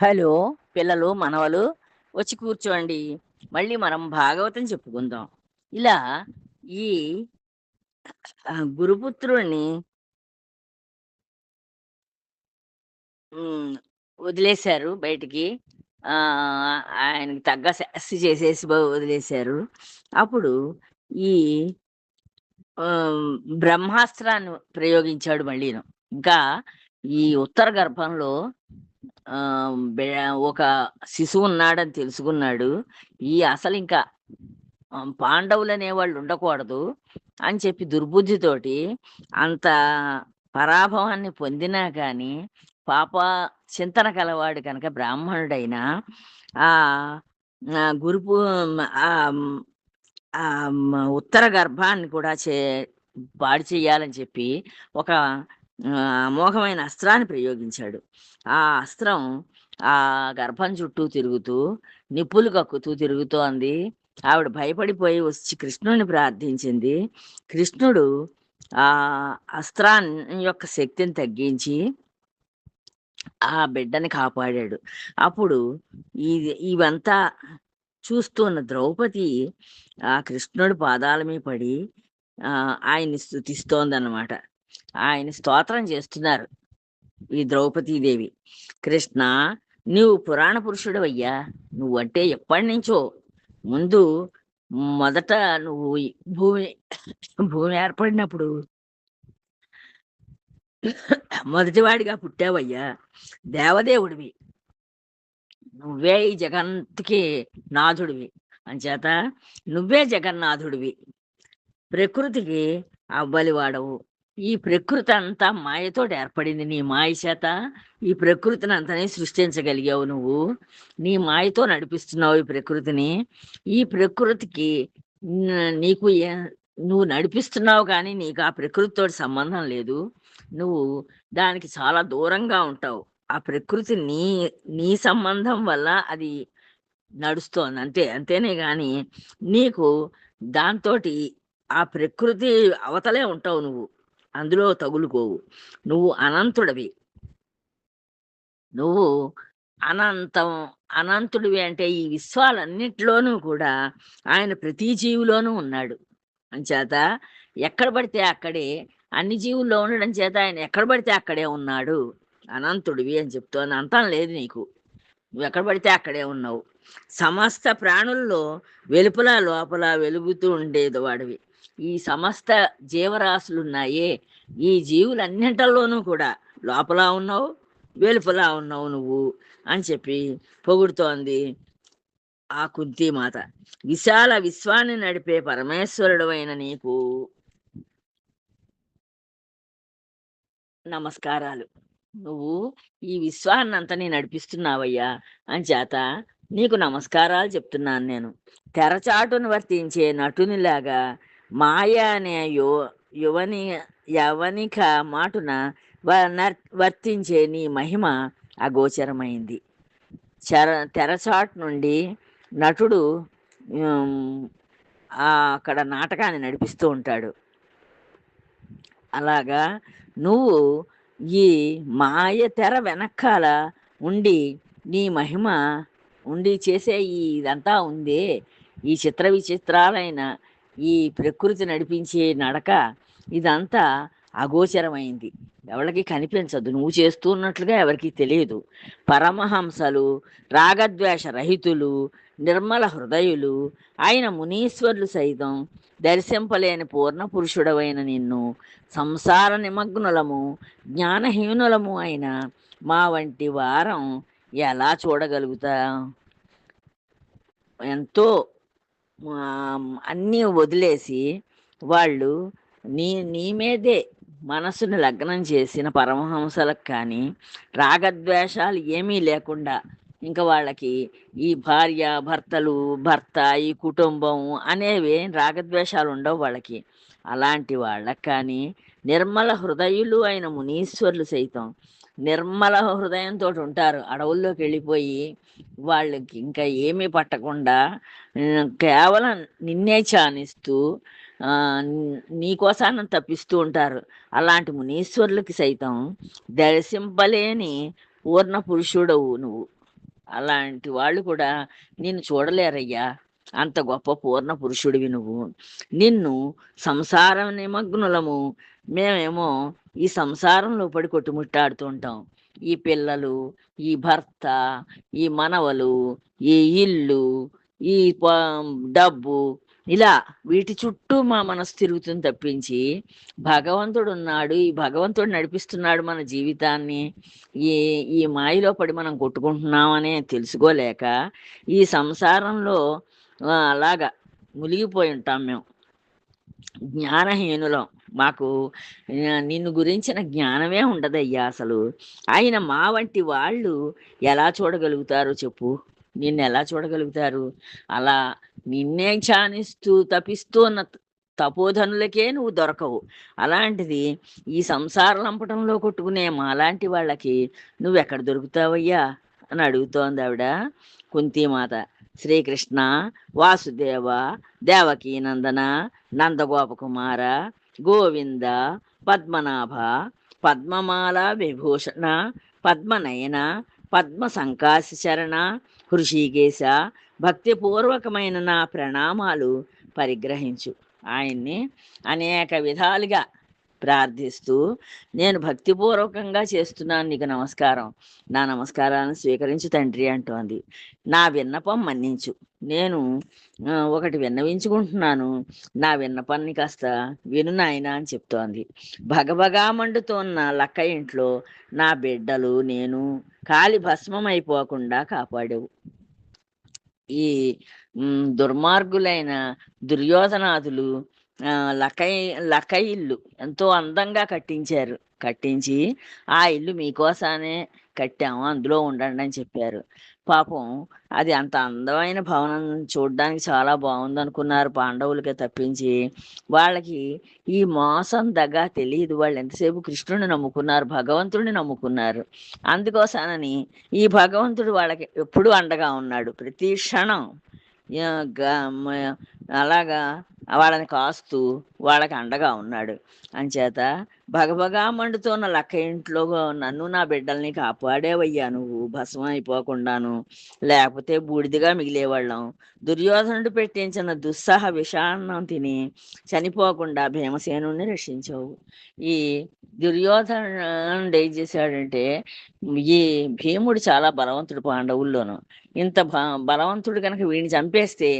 Hello! పిల్లలు, మనవలు వచ్చి కూర్చోండి. మళ్ళీ మనం భాగవతం చెప్పుకుందాం. ఇలా ఈ గురుపుత్రుడిని హ్మ్. వదిలేశారు బయటికి. ఆయనకి తగ్గ శాస్తి చేసేసి వదిలేశారు. అప్పుడు ఈ ఆహ్, బ్రహ్మాస్త్రాన్ని ప్రయోగించాడు మళ్ళీను. ఇంకా ఈ ఉత్తర గర్భంలో ఆహ్, బె ఒక శిశువున్నాడని తెలుసుకున్నాడు. అసలింకా పాండవులనేవాళ్ళు ఉండకూడదు అని చెప్పి దుర్బుద్ధితోటి అంత పరాభవాన్ని పొందినా గానీ, పాప చింతన కలవాడు కనుక బ్రాహ్మణుడైనా ఆహ్, ఆహ్, గురుపు ఆహ్, హ్మ్, ఉత్తర గర్భాన్ని కూడా పాడు చేయాలని చెప్పి ఒక అమోఘమైన అస్త్రాన్ని ప్రయోగించాడు. ఆ అస్త్రం ఆ గర్భం చుట్టూ తిరుగుతూ, నిప్పులు కక్కుతూ తిరుగుతోంది. ఆవిడ భయపడిపోయి వచ్చి కృష్ణుడిని ప్రార్థించింది. కృష్ణుడు ఆ అస్త్రాన్ని యొక్క శక్తిని తగ్గించి ఆ బిడ్డని కాపాడాడు. అప్పుడు ఇవంతా చూస్తున్న ద్రౌపది ఆ కృష్ణుడి పాదాల మీద పడి ఆయన్ని స్తుతిస్తోందనమాట. ఆయన స్తోత్రం చేస్తున్నారు ఈ ద్రౌపదీదేవి. "కృష్ణ, నీవు పురాణ పురుషుడవయ్యా! నువ్వంటే ఎప్పటినుంచో ముందు మొదట నువ్వు ఈ భూమి భూమి ఏర్పడినప్పుడు మొదటివాడిగా పుట్టావయ్యా! దేవదేవుడివి. నువ్వే ఈ జగత్తుకి నాథుడివి. అంచేత నువ్వే జగన్నాథుడివి. ప్రకృతికి అవ్వలివాడవు. ఈ ప్రకృతంతా మాయతోటి ఏర్పడింది. నీ మాయ చేత ఈ ప్రకృతినంతని సృష్టించగలిగావు నువ్వు. నీ మాయతో నడిపిస్తున్నావు ఈ ప్రకృతిని. ఈ ప్రకృతికి నీకు నువ్వు నడిపిస్తున్నావు కానీ, నీకు ఆ ప్రకృతితోటి సంబంధం లేదు. నువ్వు దానికి చాలా దూరంగా ఉంటావు. ఆ ప్రకృతి నీ సంబంధం వల్ల అది నడుస్తోంది అంతే. అంతేనే గాని నీకు దాంతోటి ఆ ప్రకృతి అవతలే ఉంటావు నువ్వు. అందులో తగులుకోవు. నువ్వు అనంతుడివి. నువ్వు అనంతం అనంతుడివి అంటే ఈ విశ్వాలన్నిటిలోనూ కూడా ఆయన ప్రతి జీవిలోనూ ఉన్నాడు. అంచేత ఎక్కడ పడితే అక్కడే అన్ని జీవుల్లో ఉండడం చేత ఆయన ఎక్కడ పడితే అక్కడే ఉన్నాడు. అనంతుడివి అని చెప్తోంది. అంతం లేదు నీకు. నువ్వెక్కడ పడితే అక్కడే ఉన్నావు. సమస్త ప్రాణుల్లో వెలుపల, లోపల వెలుగుతూ ఉండేది వాడివి. ఈ సమస్త జీవరాశులున్నాయే, ఈ జీవులన్నింటిలోనూ కూడా లోపల ఉన్నావు, వెలుపల ఉన్నావు నువ్వు అని చెప్పి పొగుడుతోంది ఆ కుంతీమాత. విశాల విశ్వాన్ని నడిపే పరమేశ్వరుడవైన నీకు నమస్కారాలు. నువ్వు ఈ విశ్వాన్నంతని నడిపిస్తున్నావయ్యా! అంచేత నీకు నమస్కారాలు చెప్తున్నాను నేను. తెరచాటున వర్తించే నటునిలాగా మాయ అనే యువని యవనిక మాటున వర్తించే నీ మహిమ అగోచరమైంది. చెర తెరచాటు నుండి నటుడు హ్మ్, అక్కడ నాటకాన్ని నడిపిస్తూ ఉంటాడు. అలాగా నువ్వు ఈ మాయ తెర వెనకాల ఉండి నీ మహిమ ఉండి చేసే ఇదంతా ఉందే, ఈ చిత్ర విచిత్రాలైన ఈ ప్రకృతి నడిపించే నడక ఇదంతా అగోచరమైంది. ఎవళ్ళకి కనిపించదు. నువ్వు చేస్తున్నట్లుగా ఎవరికీ తెలియదు. పరమహంసలు, రాగద్వేష రహితులు, నిర్మల హృదయులు అయిన మునీశ్వరులు సైతం దర్శింపలేని పూర్ణ పురుషుడవైన నిన్ను సంసార నిమగ్నులము, జ్ఞానహీనులము అయిన మా వంటి వారం ఎలా చూడగలుగుతాం? ఎంతో అన్నీ వదిలేసి వాళ్ళు నీ నీ మీదే మనసుని లగ్నం చేసిన పరమహంసలకు కానీ, రాగద్వేషాలు ఏమీ లేకుండా ఇంక వాళ్ళకి ఈ భార్య, భర్తలు, భర్త, ఈ కుటుంబం అనేవి రాగద్వేషాలు ఉండవు వాళ్ళకి. అలాంటి వాళ్ళకి కానీ, నిర్మల హృదయులు అయిన మునీశ్వరులు సైతం నిర్మల హృదయంతోటి ఉంటారు. అడవుల్లోకెళ్ళిపోయి వాళ్ళకి ఇంకా ఏమీ పట్టకుండా కేవలం నిన్నే ధ్యానిస్తూ నీ కోసాన తపిస్తూ ఉంటారు. అలాంటి మునీశ్వరులకి సైతం దర్శింపలేని పూర్ణ పురుషుడవు నువ్వు. అలాంటి వాళ్ళు కూడా నిన్ను చూడలేరయ్యా. అంత గొప్ప పూర్ణ పురుషుడివి నువ్వు. నిన్ను సంసారం నిమగ్నులము, మేమేమో ఈ సంసారంలో పడి కొట్టుమిట్టాడుతూ ఉంటాం. ఈ పిల్లలు, ఈ భర్త, ఈ మనవలు, ఈ ఇల్లు, ఈ డబ్బు, ఇలా వీటి చుట్టూ మా మనసు తిరుగుతుంది తప్పించి, భగవంతుడు ఉన్నాడు, ఈ భగవంతుడు నడిపిస్తున్నాడు మన జీవితాన్ని, ఈ ఈ మాయలో పడి మనం కొట్టుకుంటున్నామనే తెలుసుకోలేక ఈ సంసారంలో అలాగా మునిగిపోయి ఉంటాం మేము. జ్ఞానహీనులం. మాకు నిన్ను గురించిన జ్ఞానమే ఉండదయ్యా అసలు. ఆయన మా వంటి వాళ్ళు ఎలా చూడగలుగుతారో చెప్పు? నిన్నెలా చూడగలుగుతారు? అలా నిన్నే ధ్యానిస్తూ తపిస్తూ ఉన్న తపోధనులకే నువ్వు దొరకవు. అలాంటిది ఈ సంసార లంపటంలో కొట్టుకునే మాలాంటి వాళ్ళకి నువ్వెక్కడ దొరుకుతావయ్యా అని అడుగుతోంది ఆవిడ కుంతీమాత. శ్రీకృష్ణ, వాసుదేవ, దేవకీనందన, నందగోపకుమార, గోవింద, పద్మనాభ, పద్మమాల విభూషణ, పద్మనయన, పద్మ సంకాశ చరణ, హృషికేశ, భక్తిపూర్వకమైన నా ప్రణామాలు పరిగ్రహించు. ఆయన్ని అనేక విధాలుగా ప్రార్థిస్తూ, నేను భక్తిపూర్వకంగా చేస్తున్నాను నీకు నమస్కారం, నా నమస్కారాలను స్వీకరించు తండ్రి అంటోంది. నా విన్నపం మన్నించు. నేను ఒకటి విన్నవించుకుంటున్నాను, నా విన్నపాన్ని కాస్త విను నాయనా అని చెప్తోంది. భగభగా మండుతోన్న లక్క ఇంట్లో నా బిడ్డలు నేను కాలి భస్మమైపోకుండా కాపాడేవు. ఈ దుర్మార్గులైన దుర్యోధనాదులు లక్క ఇల్లు ఎంతో అందంగా కట్టించారు. కట్టించి ఆ ఇల్లు మీకోసానే కట్టాము, అందులో ఉండండి అని చెప్పారు. పాపం అది అంత అందమైన భవనం చూడడానికి చాలా బాగుందనుకున్నారు పాండవులకే తప్పించి, వాళ్ళకి ఈ మోసం దగ్గ తెలియదు. వాళ్ళు ఎంతసేపు కృష్ణుడిని నమ్ముకున్నారు, భగవంతుడిని నమ్ముకున్నారు. అందుకోసానని ఈ భగవంతుడు వాళ్ళకి ఎప్పుడూ అండగా ఉన్నాడు. ప్రతి క్షణం అలాగా వాళ్ళని కాస్తూ వాళ్ళకి అండగా ఉన్నాడు. అంచేత భగభగా మండుతున్న లక్క ఇంట్లో నన్ను నా బిడ్డల్ని కాపాడేవయ్యా నువ్వు, భస్మం అయిపోకుండాను, లేకపోతే బూడిదిగా మిగిలేవాళ్ళం. దుర్యోధనుడు పెట్టించిన దుస్సహ విషాన్నం తిని చనిపోకుండా భీమసేనుణ్ణి రక్షించావు. ఈ దుర్యోధనుడు ఏం చేశాడంటే, ఈ భీముడు చాలా బలవంతుడు పాండవుల్లోనూ. ఇంత బలవంతుడు కనుక వీడిని చంపేస్తే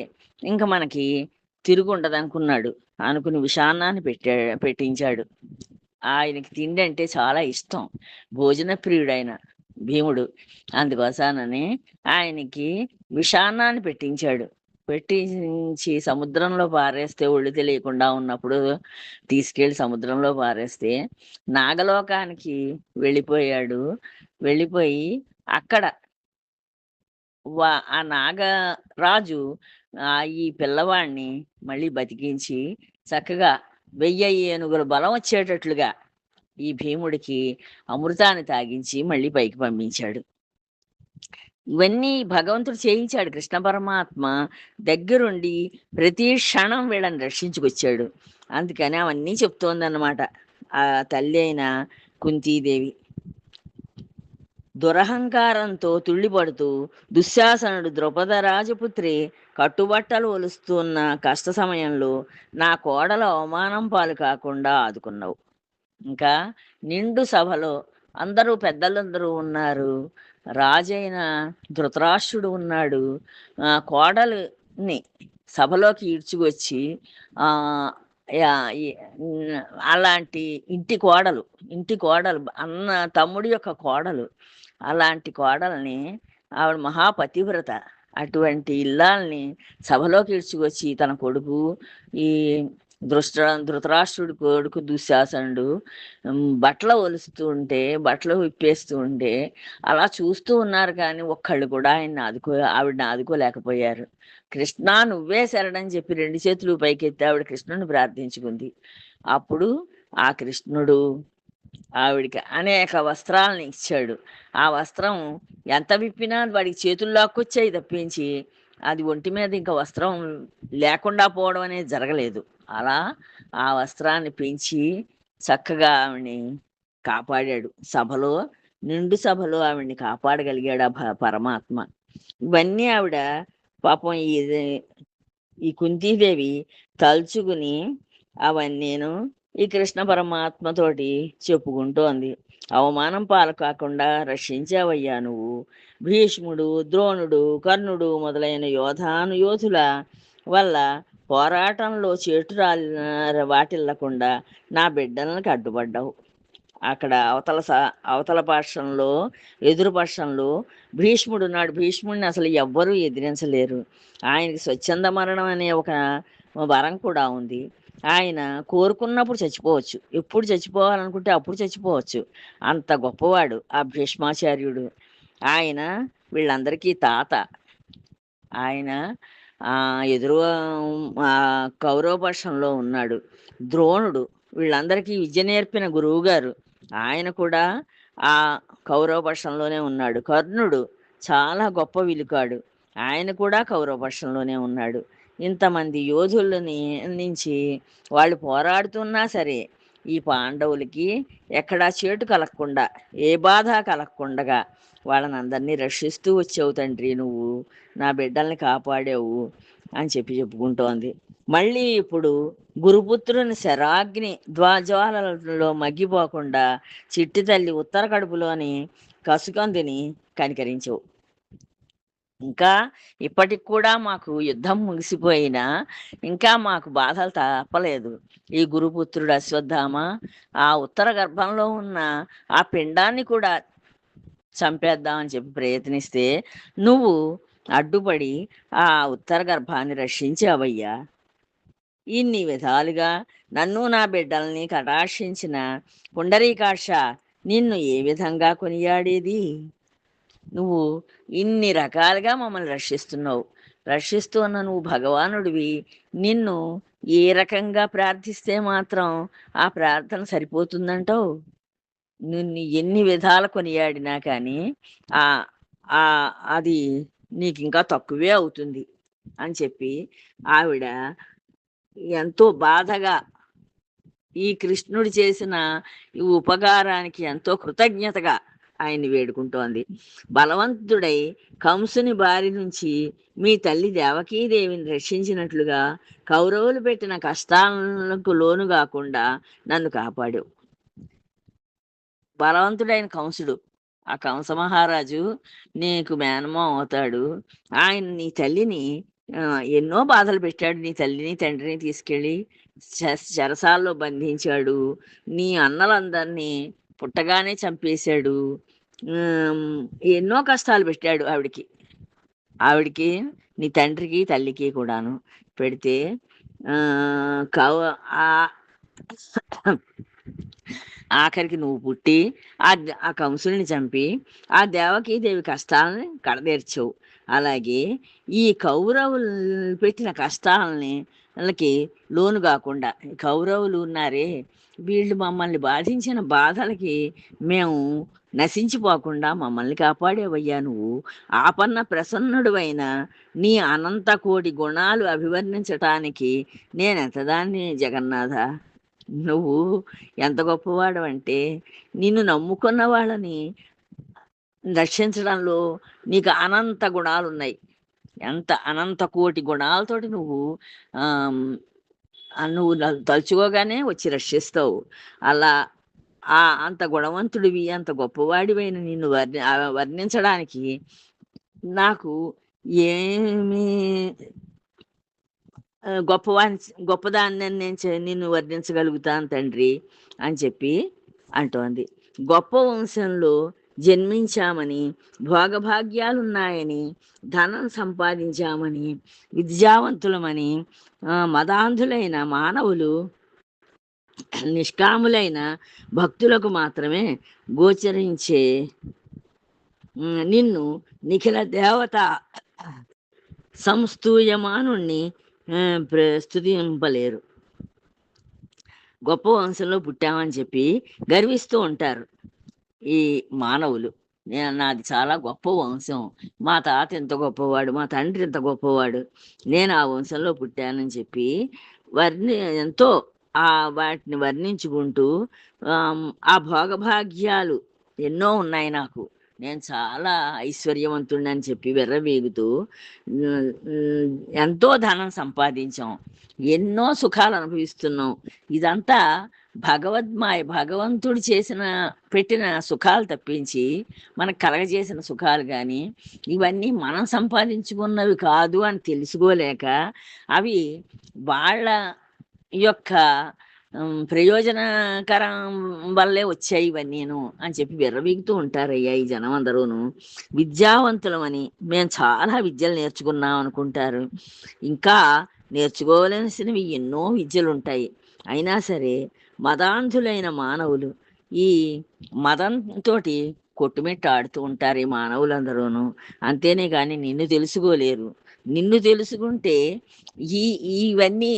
ఇంకా మనకి తిరుగుండదు అనుకున్నాడు. అనుకుని విషాన్నాన్ని పెట్టించాడు. ఆయనకి తిండి అంటే చాలా ఇష్టం, భోజన ప్రియుడైన భీముడు. అందుకోసానని ఆయనకి విషాన్నాన్ని పెట్టించాడు. పెట్టించి సముద్రంలో పారేస్తే, ఒళ్ళు తెలియకుండా ఉన్నప్పుడు తీసుకెళ్ళి సముద్రంలో పారేస్తే నాగలోకానికి వెళ్ళిపోయాడు. వెళ్ళిపోయి అక్కడ ఆ నాగరాజు ఈ పిల్లవాడిని మళ్ళీ బతికించి చక్కగా 1000 ఏనుగుల బలం వచ్చేటట్లుగా ఈ భీముడికి అమృతాన్ని తాగించి మళ్ళీ పైకి పంపించాడు. ఇవన్నీ భగవంతుడు చేయించాడు. కృష్ణ పరమాత్మ దగ్గరుండి ప్రతి క్షణం వీళ్ళని రక్షించుకొచ్చాడు. అందుకని అవన్నీ చెప్తోందన్నమాట ఆ తల్లి అయిన కుంతీదేవి. దురహంకారంతో తుళ్ళిపడుతూ దుశ్శాసనుడు ద్రౌపద రాజపుత్రి కట్టుబట్టలు ఒలుస్తున్న కష్ట సమయంలో నా కోడల అవమానం పాలు కాకుండా ఆదుకున్నావు. ఇంకా నిండు సభలో అందరూ పెద్దలందరూ ఉన్నారు. రాజైన ధృతరాష్ట్రుడు ఉన్నాడు. కోడలిని సభలోకి ఈడ్చుకొచ్చి అలాంటి ఇంటి కోడలు అన్న తమ్ముడి యొక్క కోడలు, అలాంటి కోడల్ని, ఆవిడ మహాపతివ్రత, అటువంటి ఇల్లాల్ని సభలోకి ఈడ్చుకొచ్చి తన కొడుకు ఈ ధృతరాష్ట్రుడి కొడుకు దుశ్శాసనుడు బట్టలు ఒలుస్తూ ఉంటే, బట్టలు విప్పేస్తూ ఉంటే అలా చూస్తూ ఉన్నారు. కానీ ఒక్కళ్ళు కూడా ఆవిడని ఆదుకోలేకపోయారు. కృష్ణ నువ్వే శరణని చెప్పి 2 చేతులు పైకెత్తి ఆవిడ కృష్ణుని ప్రార్థించుకుంది. అప్పుడు ఆ కృష్ణుడు ఆవిడికి అనేక వస్త్రాలను ఇచ్చాడు. ఆ వస్త్రం ఎంత విప్పినా వాడికి చేతులు లాక్కొచ్చాయి తప్పించి అది ఒంటి మీద ఇంకా వస్త్రం లేకుండా పోవడం అనేది జరగలేదు. అలా ఆ వస్త్రాన్ని పెంచి చక్కగా ఆవిడ్ని కాపాడాడు. నిండు సభలో ఆవిడ్ని కాపాడగలిగాడు ఆ పరమాత్మ. ఇవన్నీ ఆవిడ పాపం ఈ కుంతీదేవి తలుచుకుని అవన్నీను ఈ కృష్ణ పరమాత్మతోటి చెప్పుకుంటోంది. అవమానం పాలు కాకుండా రక్షించావయ్యా నువ్వు. భీష్ముడు, ద్రోణుడు, కర్ణుడు మొదలైన యోధుల వల్ల పోరాటంలో చేటు వాటిల్లకుండా నా బిడ్డలకు అడ్డుపడ్డావు. అక్కడ అవతల పక్షంలో, ఎదురు పక్షంలో భీష్ముడున్నాడు. భీష్ముడిని అసలు ఎవ్వరూ ఎదిరించలేరు. ఆయనకి స్వచ్ఛంద మరణం అనే ఒక వరం కూడా ఉంది. ఆయన కోరుకున్నప్పుడు చచ్చిపోవచ్చు, ఎప్పుడు చచ్చిపోవాలనుకుంటే అప్పుడు చచ్చిపోవచ్చు. అంత గొప్పవాడు ఆ భీష్మాచార్యుడు. ఆయన వీళ్ళందరికీ తాత. ఆయన ఎదురు కౌరవ పక్షంలో ఉన్నాడు. ద్రోణుడు వీళ్ళందరికీ విద్య నేర్పిన గురువు గారు, ఆయన కూడా ఆ కౌరవ పక్షంలోనే ఉన్నాడు. కర్ణుడు చాలా గొప్ప విలుకాడు, ఆయన కూడా కౌరవ పక్షంలోనే ఉన్నాడు. ఇంతమంది యోధులని నుంచి వాళ్ళు పోరాడుతున్నా సరే ఈ పాండవులకి ఎక్కడా చేటు కలగకుండా, ఏ బాధ కలగకుండా వాళ్ళని అందరినీ రక్షిస్తూ వచ్చావు తండ్రి, నువ్వు నా బిడ్డల్ని కాపాడావు అని చెప్పుకుంటోంది. మళ్ళీ ఇప్పుడు గురుపుత్రుని శరాగ్ని జ్వాలలో మగ్గిపోకుండా చిట్టి తల్లి ఉత్తర కడుపులోని కసుకందిని కనికరించవు. ఇంకా ఇప్పటికి కూడా మాకు యుద్ధం ముగిసిపోయినా ఇంకా మాకు బాధలు తప్పలేదు. ఈ గురుపుత్రుడు అశ్వత్థామ ఆ ఉత్తర గర్భంలో ఉన్న ఆ పిండాన్ని కూడా చంపేద్దామని చెప్పి ప్రయత్నిస్తే నువ్వు అడ్డుపడి ఆ ఉత్తర గర్భాన్ని రక్షించావయ్యా. ఇన్ని విధాలుగా నన్ను నా బిడ్డల్ని కటాక్షించిన పుండరీకాక్ష నిన్ను ఏ విధంగా కొనియాడేది? నువ్వు ఇన్ని రకాలుగా మమ్మల్ని రక్షిస్తూ ఉన్న నువ్వు భగవానుడివి. నిన్ను ఏ రకంగా ప్రార్థిస్తే మాత్రం ఆ ప్రార్థన సరిపోతుందంటావు? నిన్ను ఎన్ని విధాలు కొనియాడినా కానీ అది నీకు ఇంకా తక్కువే అవుతుంది అని చెప్పి ఆవిడ ఎంతో బాధగా ఈ కృష్ణుడు చేసిన ఈ ఉపకారానికి ఎంతో కృతజ్ఞతగా ఆయన్ని వేడుకుంటోంది. బలవంతుడై కంసుని బారి నుంచి మీ తల్లి దేవకీదేవిని రక్షించినట్లుగా కౌరవులు పెట్టిన కష్టాలకు లోను కాకుండా నన్ను కాపాడావు. బలవంతుడైన కంసుడు, ఆ కంస మహారాజు నీకు మేనమో అవుతాడు. ఆయన నీ తల్లిని ఎన్నో బాధలు పెట్టాడు. నీ తల్లిని తండ్రిని తీసుకెళ్ళి చెరసాల్లో బంధించాడు. నీ అన్నలందరినీ పుట్టగానే చంపేశాడు. ఎన్నో కష్టాలు పెట్టాడు ఆవిడికి నీ తండ్రికి తల్లికి కూడాను పెడితే ఆఖరికి నువ్వు పుట్టి ఆ కంసుని చంపి ఆ దేవకీదేవి కష్టాలని కడదేర్చావు. అలాగే ఈ కౌరవులు పెట్టిన కష్టాలని వాళ్ళకి లోను కాకుండా, కౌరవులు ఉన్నారే వీళ్ళు మమ్మల్ని బాధించిన బాధలకి మేము నశించిపోకుండా మమ్మల్ని కాపాడేవయ్యా నువ్వు. ఆపన్న ప్రసన్నుడువైన నీ అనంత కోటి గుణాలు అభివర్ణించటానికి నేనెంతదాన్ని జగన్నాథ. నువ్వు ఎంత గొప్పవాడు అంటే నిన్ను నమ్ముకున్న వాళ్ళని రక్షించడంలో నీకు అనంత గుణాలు ఉన్నాయి. ఎంత అనంత కోటి గుణాలతోటి నువ్వు తలుచుకోగానే వచ్చి రక్షిస్తావు. అలా అంత గుణవంతుడివి, అంత గొప్పవాడివైన నిన్ను వర్ణించడానికి నాకు ఏమి గొప్పదాన్ని నిన్ను వర్ణించగలుగుతాను తండ్రి అని చెప్పి అంటోంది. గొప్ప వంశంలో జన్మించామని, భోగభాగ్యాలున్నాయని, ధనం సంపాదించామని, విద్యావంతులమని మదాంధులైన మానవులు నిష్కాములైన భక్తులకు మాత్రమే గోచరించే నిన్ను నిఖిల దేవత సంస్తూయమానుణ్ణి స్తుతింపలేరు. గొప్ప వంశంలో పుట్టామని చెప్పి గర్విస్తూ ఉంటారు ఈ మానవులు. నాది చాలా గొప్ప వంశం, మా తాత ఎంత గొప్పవాడు, మా తండ్రి ఎంత గొప్పవాడు, నేను ఆ వంశంలో పుట్టానని చెప్పి ఎంతో వాటిని వర్ణించుకుంటూ ఆ భోగభాగ్యాలు ఎన్నో ఉన్నాయి నాకు, నేను చాలా ఐశ్వర్యవంతుడిని అని చెప్పి విర్రవీగుతూ ఎంతో ధనం సంపాదించాం, ఎన్నో సుఖాలు అనుభవిస్తున్నాం. ఇదంతా భగవద్మాయ, భగవంతుడు పెట్టిన సుఖాలు తప్పించి మనకు కలగజేసిన సుఖాలు కానీ ఇవన్నీ మనం సంపాదించుకున్నవి కాదు అని తెలుసుకోలేక అవి వాళ్ళ యొక్క ప్రయోజనకరం వల్లే వచ్చాయి ఇవన్నీను అని చెప్పి విర్రవీగుతూ ఉంటారయ్యా ఈ జనం అందరూను. విద్యావంతులమని మేము చాలా విద్యలు నేర్చుకున్నాం అనుకుంటారు. ఇంకా నేర్చుకోవలసినవి ఎన్నో విద్యలు ఉంటాయి. అయినా సరే మదాంధులైన మానవులు ఈ మదంతో కొట్టుమిట్టాడుతూ ఉంటారు ఈ మానవులందరూను. అంతేనే కానీ నిన్ను తెలుసుకోలేరు. నిన్ను తెలుసుకుంటే ఇవన్నీ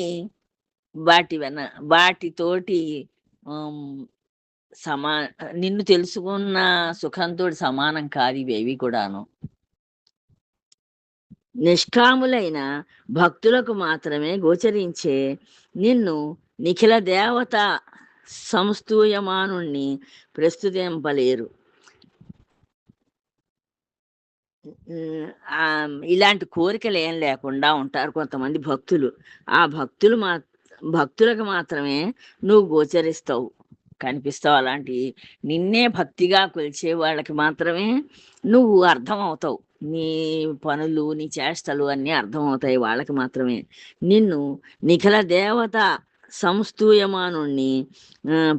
వాటితోటి సమా నిన్ను తెలుసుకున్న సుఖంతో సమానం కాదు ఇవేవి కూడాను. నిష్కాములైన భక్తులకు మాత్రమే గోచరించే నిన్ను నిఖిల దేవత సంస్తూయమానుణ్ణి ప్రస్తుతింపలేరు. ఇలాంటి కోరికలు ఏం లేకుండా ఉంటారు కొంతమంది భక్తులు. ఆ భక్తులకు మాత్రమే నువ్వు గోచరిస్తావు, కనిపిస్తావు. అలాంటి నిన్నే భక్తిగా కొలిచే వాళ్ళకి మాత్రమే నువ్వు అర్థం అవుతావు. నీ పనులు, నీ చేష్టలు అన్నీ అర్థమవుతాయి వాళ్ళకి మాత్రమే. నిన్ను నిఖిల దేవత సంస్తూయమానుణ్ణి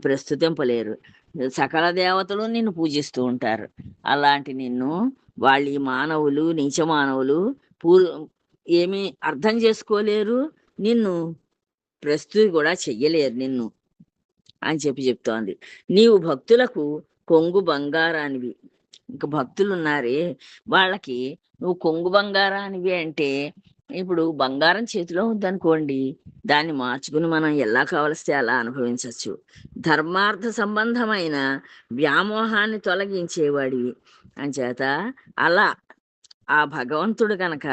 ప్రస్తుతింపలేరు. సకల దేవతలు నిన్ను పూజిస్తూ ఉంటారు. అలాంటి నిన్ను వాళ్ళు ఈ మానవులు, నీచ మానవులు ఏమీ అర్థం చేసుకోలేరు, నిన్ను ప్రస్తుతి కూడా చెయ్యలేరు నిన్ను అని చెప్తోంది. నీవు భక్తులకు కొంగు బంగారానివి. ఇంకా భక్తులు ఉన్నారే వాళ్ళకి నువ్వు కొంగు బంగారానివి అంటే, ఇప్పుడు బంగారం చేతిలో ఉందనుకోండి, దాన్ని మార్చుకుని మనం ఎలా కావలిస్తే అలా అనుభవించవచ్చు. ధర్మార్థ సంబంధమైన వ్యామోహాన్ని తొలగించేవాడివి అంచేత అలా ఆ భగవంతుడు కనుక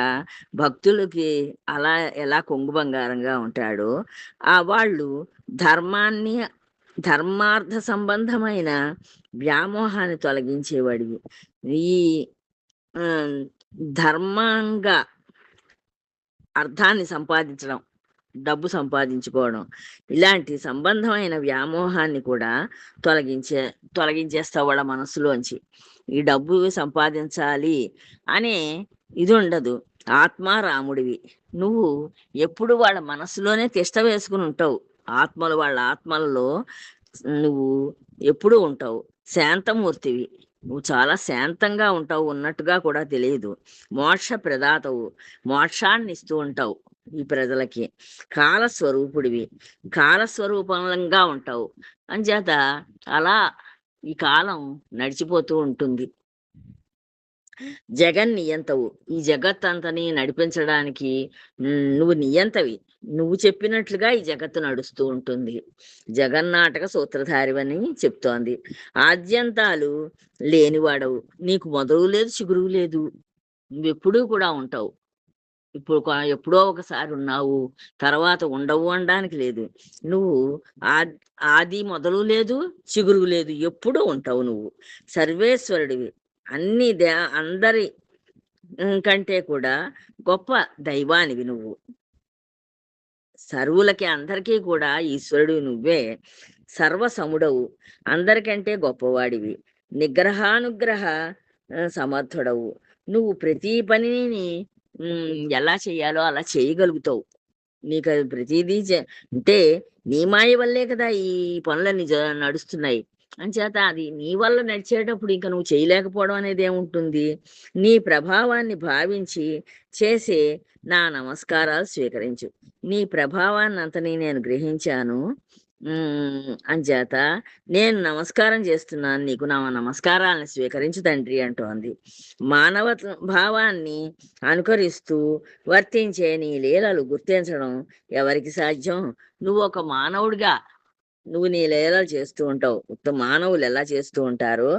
భక్తులకి అలా ఎలా కొంగు బంగారంగా ఉంటాడో వాళ్ళు ధర్మార్థ సంబంధమైన వ్యామోహాన్ని తొలగించేవాడివి. ఈ ధర్మంగా అర్థాన్ని సంపాదించడం, డబ్బు సంపాదించుకోవడం, ఇలాంటి సంబంధమైన వ్యామోహాన్ని కూడా తొలగించేస్తావు వాళ్ళ మనసులోంచి. ఈ డబ్బు సంపాదించాలి అనే ఇది ఉండదు. ఆత్మారాముడివి నువ్వు. ఎప్పుడు వాళ్ళ మనసులోనే తిష్ట వేసుకుని ఉంటావు. వాళ్ళ ఆత్మలలో నువ్వు ఎప్పుడు ఉంటావు. శాంతమూర్తివి నువ్వు, చాలా శాంతంగా ఉంటావు, ఉన్నట్టుగా కూడా తెలియదు. మోక్ష ప్రదాతవు, మోక్షాన్ని ఇస్తూ ఉంటావు ఈ ప్రజలకి. కాలస్వరూపుడివి, కాలస్వరూపంగా ఉంటావు. అంచేత అలా ఈ కాలం నడిచిపోతూ ఉంటుంది. జగన్నియంతవు, ఈ జగత్ అంతని నడిపించడానికి నువ్వు నియంతవి. నువ్వు చెప్పినట్లుగా ఈ జగత్తు నడుస్తూ ఉంటుంది. జగన్నాటక సూత్రధారివని చెప్తోంది. ఆద్యంతాలు లేనివాడవు, నీకు మొదలు లేదు, చిగురు లేదు. నువ్వెప్పుడూ కూడా ఉంటావు. ఇప్పుడు ఎప్పుడో ఒకసారి ఉన్నావు, తర్వాత ఉండవు అనడానికి లేదు. నువ్వు ఆది మొదలు లేదు, చిగురు లేదు, ఎప్పుడూ ఉంటావు. నువ్వు సర్వేశ్వరుడివి, అందరి కంటే కూడా గొప్ప దైవానివి నువ్వు. సర్వులకి అందరికీ కూడా ఈశ్వరుడు నువ్వే. సర్వసముడవు, అందరికంటే గొప్పవాడివి. నిగ్రహానుగ్రహ సమర్థుడవు, నువ్వు ప్రతి పనిని ఎలా చేయాలో అలా చేయగలుగుతావు. నీకు అది ప్రతిదీ అంటే నీ మాయ వల్లే కదా ఈ పనులన్నీ నడుస్తున్నాయి. అంచేత అది నీ వల్ల నడిచేటప్పుడు ఇంకా నువ్వు చేయలేకపోవడం అనేది ఏముంటుంది. నీ ప్రభావాన్ని భావించి చేసే నా నమస్కారాలు స్వీకరించు. నీ ప్రభావాన్ని అంతని నేను గ్రహించాను. అంచేత నేను నమస్కారం చేస్తున్నాను నీకు, నా నమస్కారాలను స్వీకరించు తండ్రి అంటోంది. మానవ భావాన్ని అనుకరిస్తూ వర్తించే నీ లీలలు గుర్తించడం ఎవరికి సాధ్యం? నువ్వు ఒక మానవుడిగా నువ్వు నీ లీలలు చేస్తూ ఉంటావు. మానవులు ఎలా చేస్తూ ఉంటారో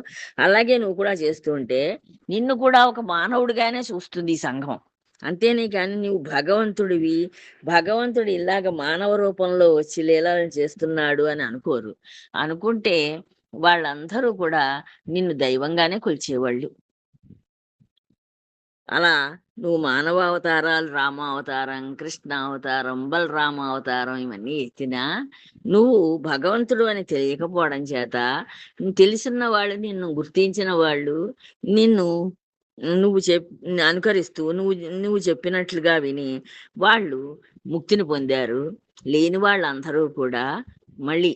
అలాగే నువ్వు కూడా చేస్తూ ఉంటే నిన్ను కూడా ఒక మానవుడిగానే చూస్తుంది ఈ సంఘం. అంతేనే కానీ నువ్వు భగవంతుడివి, భగవంతుడు ఇలాగ మానవ రూపంలో వచ్చి లీలలను చేస్తున్నాడు అని అనుకోరు. అనుకుంటే వాళ్ళందరూ కూడా నిన్ను దైవంగానే కొలిచేవాళ్ళు. అలా నువ్వు మానవావతారాలు, రామావతారం, కృష్ణావతారం, బలరామావతారం ఇవన్నీ ఎత్తినా నువ్వు భగవంతుడు అని తెలియకపోవడం చేత, నువ్వు తెలిసిన వాళ్ళు, నిన్ను గుర్తించిన వాళ్ళు, నిన్ను నువ్వు అనుకరిస్తూ నువ్వు నువ్వు చెప్పినట్లుగా విని వాళ్ళు ముక్తిని పొందారు. లేని వాళ్ళందరూ కూడా మళ్ళీ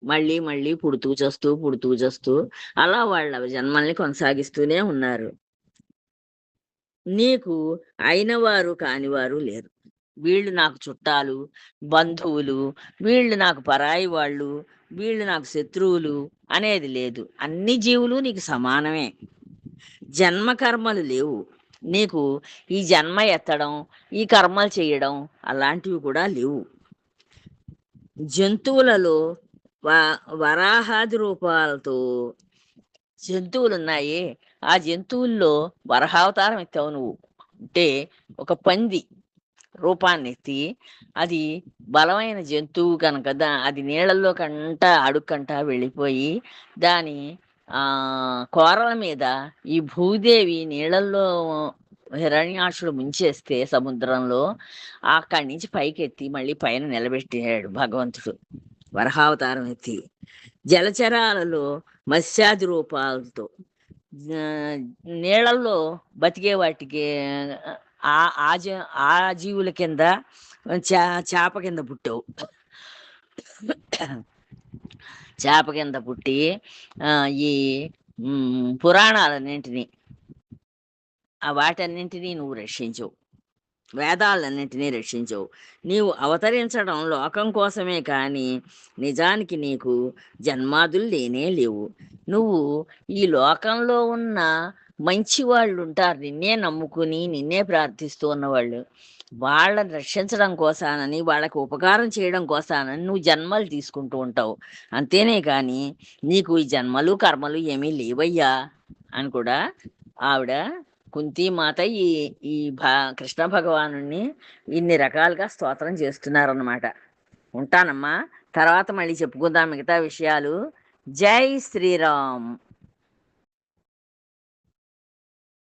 మళ్ళీ మళ్ళీ పుడుతూ చస్తూ పుడుతూ చస్తూ అలా వాళ్ళ జన్మల్ని కొనసాగిస్తూనే ఉన్నారు. నీకు అయినవారు కానివారు లేరు. వీళ్ళు నాకు చుట్టాలు, బంధువులు, వీళ్ళు నాకు పరాయి వాళ్ళు, వీళ్ళు నాకు శత్రువులు అనేది లేదు. అన్ని జీవులు నీకు సమానమే. జన్మ కర్మలు లేవు. నీకు ఈ జన్మ ఎత్తడం, ఈ కర్మలు చేయడం అలాంటివి కూడా లేవు. జంతువులలో వరాహాది రూపాలతో జంతువులున్నాయి. ఆ జంతువుల్లో వరహావతారం ఎత్తావు నువ్వు. అంటే ఒక పంది రూపాన్ని ఎత్తి, అది బలమైన జంతువు కనుక అది నీళ్ళల్లో అడుక్కంట వెళ్ళిపోయి దాని కోరల మీద ఈ భూదేవి నీళ్ళల్లో హిరణ్యాక్షుడు ముంచేస్తే సముద్రంలో అక్కడి నుంచి పైకెత్తి మళ్ళీ పైన నిలబెట్టాడు భగవంతుడు వరహావతారం ఎత్తి. జలచరాలలో మత్స్యాది రూపాలతో నీళ్ళల్లో బతికే వాటికి ఆ జీవుల కింద చేప కింద పుట్టావు. చేప కింద పుట్టి ఈ పురాణాలన్నింటినీ వాటన్నింటినీ నువ్వు రక్షించవు. వేదాలన్నింటినీ రక్షించవు. నీవు అవతరించడం లోకం కోసమే కానీ నిజానికి నీకు జన్మాదులు లేనే లేవు. నువ్వు ఈ లోకంలో ఉన్న మంచి వాళ్ళు ఉంటారు, నిన్నే నమ్ముకుని నిన్నే ప్రార్థిస్తూ ఉన్నవాళ్ళు. వాళ్ళని రక్షించడం కోసానని, వాళ్ళకి ఉపకారం చేయడం కోసానని నువ్వు జన్మలు తీసుకుంటూ ఉంటావు. అంతేనే కానీ నీకు ఈ జన్మలు కర్మలు ఏమీ లేవయ్యా అని కూడా ఆవిడ కుంతీమాత ఈ ఈ కృష్ణ భగవాను ఇన్ని రకాలుగా స్తోత్రం చేస్తున్నారన్నమాట. ఉంటానమ్మా, తర్వాత మళ్ళీ చెప్పుకుందాం మిగతా విషయాలు. జై శ్రీరామ్.